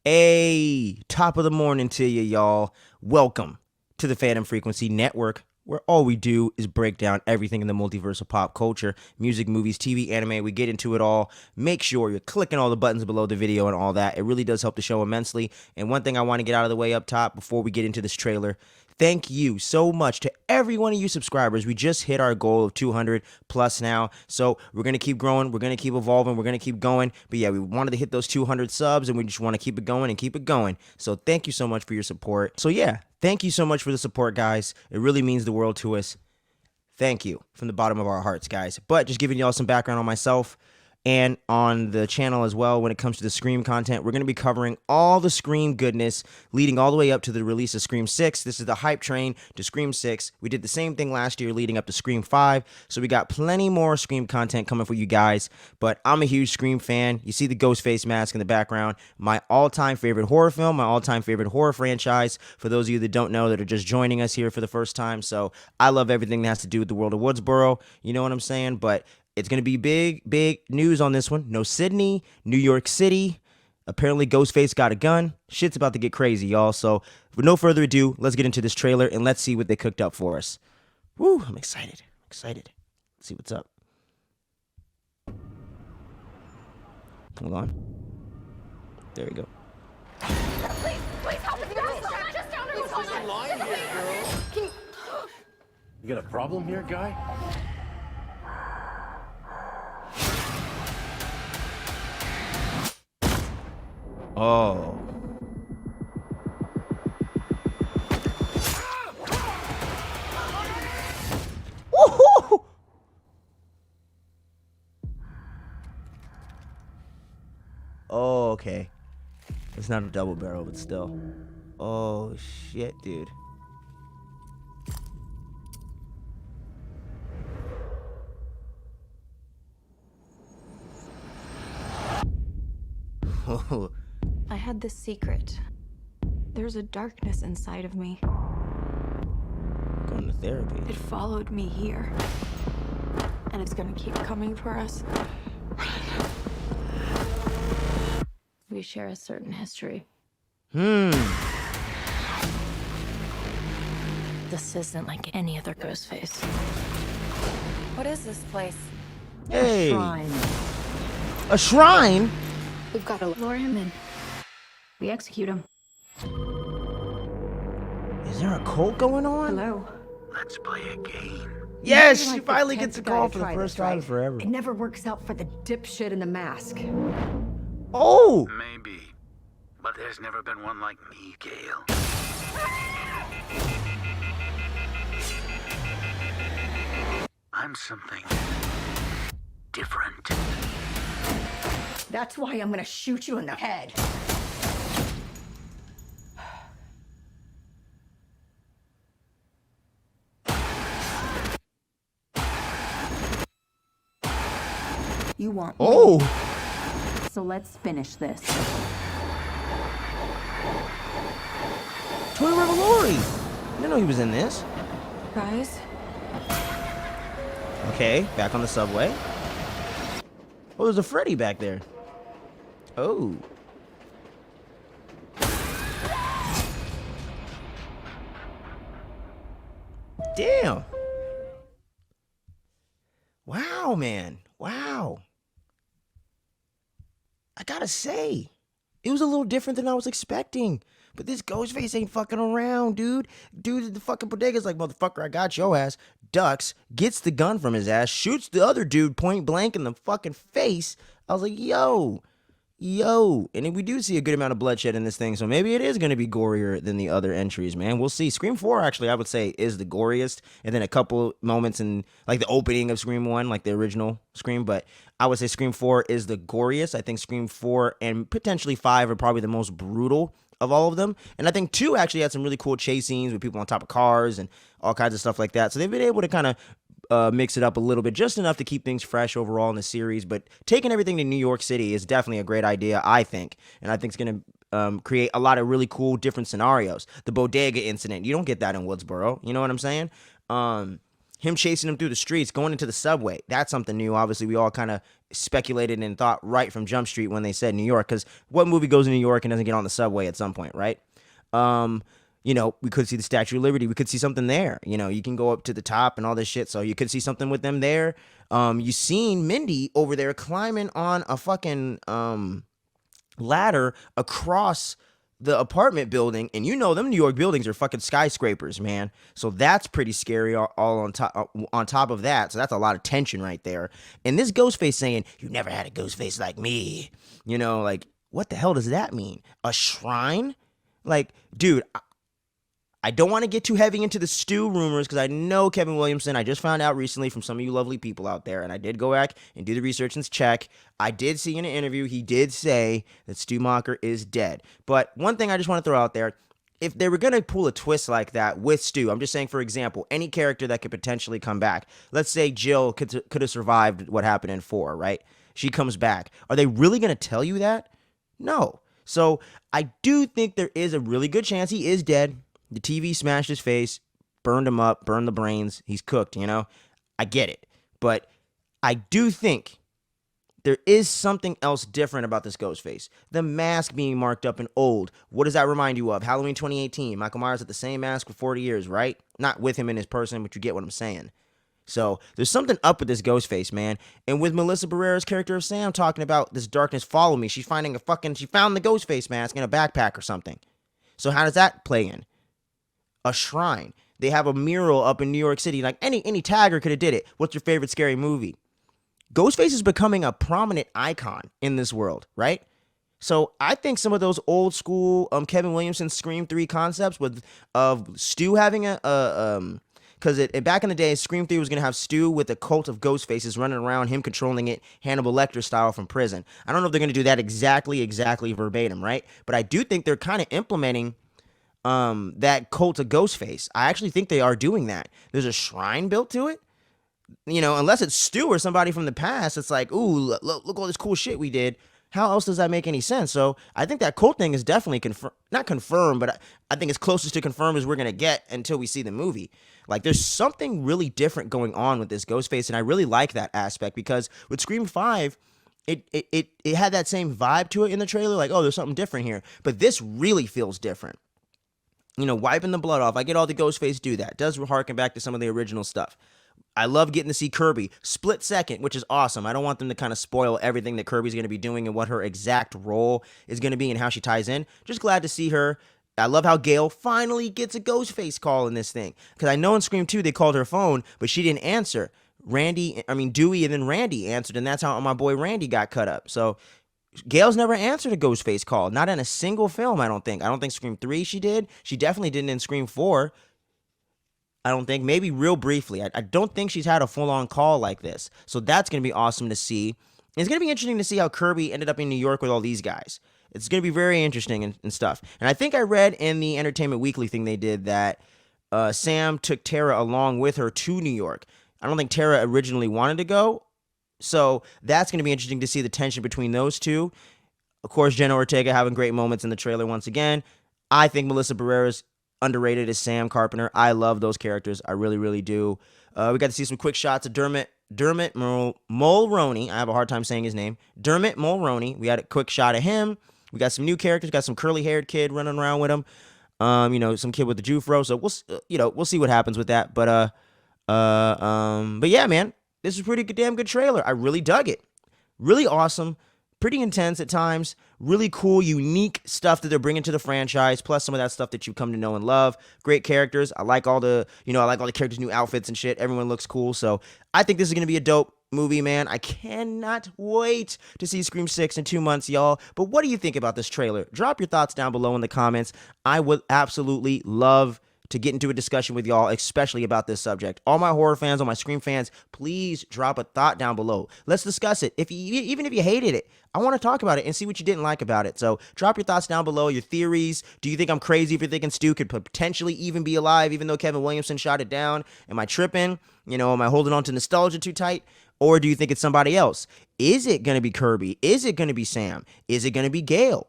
Hey, top of the morning to you, y'all. Welcome to the Phantom Frequency Network, where all we do is break down everything in the multiverse of pop culture, music, movies, TV, anime. We get into it all. Make sure you're clicking all the buttons below the video and all that. It really does help the show immensely. And one thing I want to get out of the way up top before we get into this trailer, thank you so much to every one of you subscribers. We just hit our goal of 200 plus now. So we're going to keep growing. We're going to keep evolving. We're going to keep going. But yeah, we wanted to hit those 200 subs and we just want to keep it going and keep it going. So thank you so much for your support. So yeah, thank you so much for the support, guys. It really means the world to us. Thank you from the bottom of our hearts, guys. But just giving y'all some background on myself and on the channel as well when it comes to the Scream content. We're going to be covering all the Scream goodness leading all the way up to the release of Scream 6. This is the hype train to Scream 6. We did the same thing last year leading up to Scream 5. So we got plenty more Scream content coming for you guys. But I'm a huge Scream fan. You see the Ghostface mask in the background. My all-time favorite horror film, my all-time favorite horror franchise. For those of you that don't know that are just joining us here for the first time. So I love everything that has to do with the world of Woodsboro. You know what I'm saying? But it's going to be big news on this one. No Sydney, New York City. Apparently, Ghostface got a gun. Shit's about to get crazy, y'all. So, with no further ado, let's get into this trailer and let's see what they cooked up for us. Woo, I'm excited. Let's see what's up. Hold on. There we go. Please help us. Just down here. Who's in line here, girl? Can you... You got a problem here, guy? Oh. Woohoo! Oh, okay. It's not a double barrel, but still. Oh, shit, dude. Oh. I had this secret. There's a darkness inside of me. Going to therapy. It followed me here. And it's gonna keep coming for us. We share a certain history. This isn't like any other Ghostface. What is this place? Hey. A shrine. A shrine? We've got to lure him in. We execute him. Is there a cult going on? Hello. Let's play a game. Yes, Maybe she like the finally 10th gets a guy call to for the try first this, time right? forever. It never works out for the dipshit in the mask. Oh! Maybe. But there's never been one like me, Gale. I'm something different. That's why I'm gonna shoot you in the head. You want Oh! me, so let's finish this. Troy Revolori! I didn't know he was in this. Guys? Okay, back on the subway. Oh, there's a Freddy back there. Oh. Damn. Wow, man. Wow. I gotta say, it was a little different than I was expecting. But this Ghostface ain't fucking around, dude. Dude at the fucking bodega's like, motherfucker, I got your ass. Ducks, gets the gun from his ass, shoots the other dude point blank in the fucking face. I was like, yo. And then we do see a good amount of bloodshed in this thing, so maybe it is going to be gorier than the other entries, man. We'll see. Scream 4, actually, I would say, is the goriest. And then a couple moments in, like, the opening of Scream 1, like the original Scream. But I would say Scream 4 is the goriest. I think Scream 4 and potentially 5 are probably the most brutal of all of them. And I think 2 actually had some really cool chase scenes with people on top of cars and all kinds of stuff like that. So they've been able to kind of mix it up a little bit, just enough to keep things fresh overall in the series. But taking everything to New York City is definitely a great idea, I think. And I think it's going to create a lot of really cool different scenarios. The bodega incident, you don't get that in Woodsboro. You know what I'm saying? him chasing him through the streets, going into the subway. That's something new. Obviously, we all kind of speculated and thought right from Jump Street when they said New York, because what movie goes to New York and doesn't get on the subway at some point, right? You know, we could see the Statue of Liberty. We could see something there. You know, you can go up to the top and all this shit, so you could see something with them there. You seen Mindy over there climbing on a fucking ladder across the apartment building, and you know them New York buildings are fucking skyscrapers, man. So that's pretty scary. All on top of that, so that's a lot of tension right there. And this Ghostface saying, "You never had a Ghostface like me," you know, like what the hell does that mean? A shrine? Like, dude, I don't want to get too heavy into the Stu rumors because I know Kevin Williamson. I just found out recently from some of you lovely people out there, and I did go back and do the research and check. I did see in an interview, he did say that Stu Macher is dead. But one thing I just want to throw out there, if they were going to pull a twist like that with Stu, I'm just saying, for example, any character that could potentially come back. Let's say Jill could have survived what happened in 4, right? She comes back. Are they really going to tell you that? No. So I do think there is a really good chance he is dead. The TV smashed his face, burned him up, burned the brains. He's cooked, you know? I get it. But I do think there is something else different about this Ghostface. The mask being marked up and old. What does that remind you of? Halloween 2018. Michael Myers had the same mask for 40 years, right? Not with him in his person, but you get what I'm saying. So there's something up with this Ghostface, man. And with Melissa Barrera's character of Sam talking about this darkness follow me, she found the Ghostface mask in a backpack or something. So how does that play in? A shrine. They have a mural up in New York City. Like any tagger could have did it. What's your favorite scary movie? Ghostface is becoming a prominent icon in this world, right? So I think some of those old school Kevin Williamson Scream 3 concepts of Stu having because back in the day, Scream 3 was going to have Stu with a cult of ghost faces running around, him controlling it, Hannibal Lecter style from prison. I don't know if they're going to do that exactly verbatim, right? But I do think they're kind of implementing that cult of Ghostface. I actually think they are doing that. There's a shrine built to it. You know, unless it's Stu or somebody from the past, it's like, ooh, look all this cool shit we did. How else does that make any sense? So I think that cult thing is definitely not confirmed, but I think it's closest to confirmed as we're going to get until we see the movie. Like, there's something really different going on with this Ghostface, and I really like that aspect because with Scream 5, it had that same vibe to it in the trailer, like, oh, there's something different here. But this really feels different. You know, wiping the blood off. I get all the Ghostface do that. It does harken back to some of the original stuff. I love getting to see Kirby split second, which is awesome. I don't want them to kind of spoil everything that Kirby's going to be doing and what her exact role is going to be and how she ties in. Just glad to see her. I love how Gail finally gets a Ghostface call in this thing. Because I know in Scream 2 they called her phone, but she didn't answer. Dewey and then Randy answered, and that's how my boy Randy got cut up. So Gail's never answered a Ghostface call. Not in a single film, I don't think. I don't think Scream 3 she did. She definitely didn't in Scream 4. I don't think. Maybe real briefly. I don't think she's had a full-on call like this. So that's going to be awesome to see. It's going to be interesting to see how Kirby ended up in New York with all these guys. It's going to be very interesting and stuff. And I think I read in the Entertainment Weekly thing they did that Sam took Tara along with her to New York. I don't think Tara originally wanted to go. So that's going to be interesting to see the tension between those two. Of course, Jenna Ortega having great moments in the trailer once again. I think Melissa Barrera's underrated as Sam Carpenter. I love those characters. I really, really do. We got to see some quick shots of Dermot Mulroney. I have a hard time saying his name. Dermot Mulroney. We had a quick shot of him. We got some new characters. Got some curly-haired kid running around with him. Some kid with the Jufro. So we'll see what happens with that. But yeah, man, this is a pretty damn good trailer. I really dug it. Really awesome. Pretty intense at times. Really cool, unique stuff that they're bringing to the franchise. Plus some of that stuff that you come to know and love. Great characters. I like all the characters' new outfits and shit. Everyone looks cool. So I think this is gonna be a dope movie, man. I cannot wait to see Scream 6 in 2 months, y'all. But what do you think about this trailer? Drop your thoughts down below in the comments. I would absolutely love to get into a discussion with y'all, especially about this subject. All my horror fans, all my Scream fans, please drop a thought down below. Let's discuss it. Even if you hated it, I want to talk about it and see what you didn't like about it. So drop your thoughts down below, your theories. Do you think I'm crazy if you're thinking Stu could potentially even be alive, even though Kevin Williamson shot it down? Am I tripping? Am I holding on to nostalgia too tight? Or do you think it's somebody else? Is it going to be Kirby? Is it going to be Sam? Is it going to be Gail?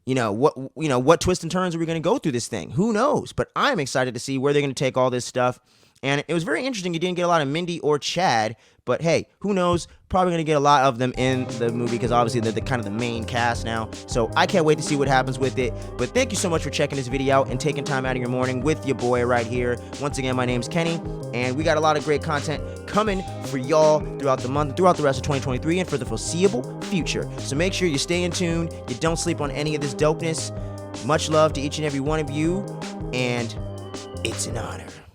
What twists and turns are we going to go through this thing? Who knows? But I'm excited to see where they're going to take all this stuff. And it was very interesting. You didn't get a lot of Mindy or Chad, but hey, who knows? Probably going to get a lot of them in the movie because obviously they're the kind of the main cast now. So I can't wait to see what happens with it. But thank you so much for checking this video out and taking time out of your morning with your boy right here. Once again, my name's Kenny, and we got a lot of great content coming for y'all throughout the month, throughout the rest of 2023, and for the foreseeable future. So make sure you stay in tune. You don't sleep on any of this dopeness. Much love to each and every one of you, and it's an honor.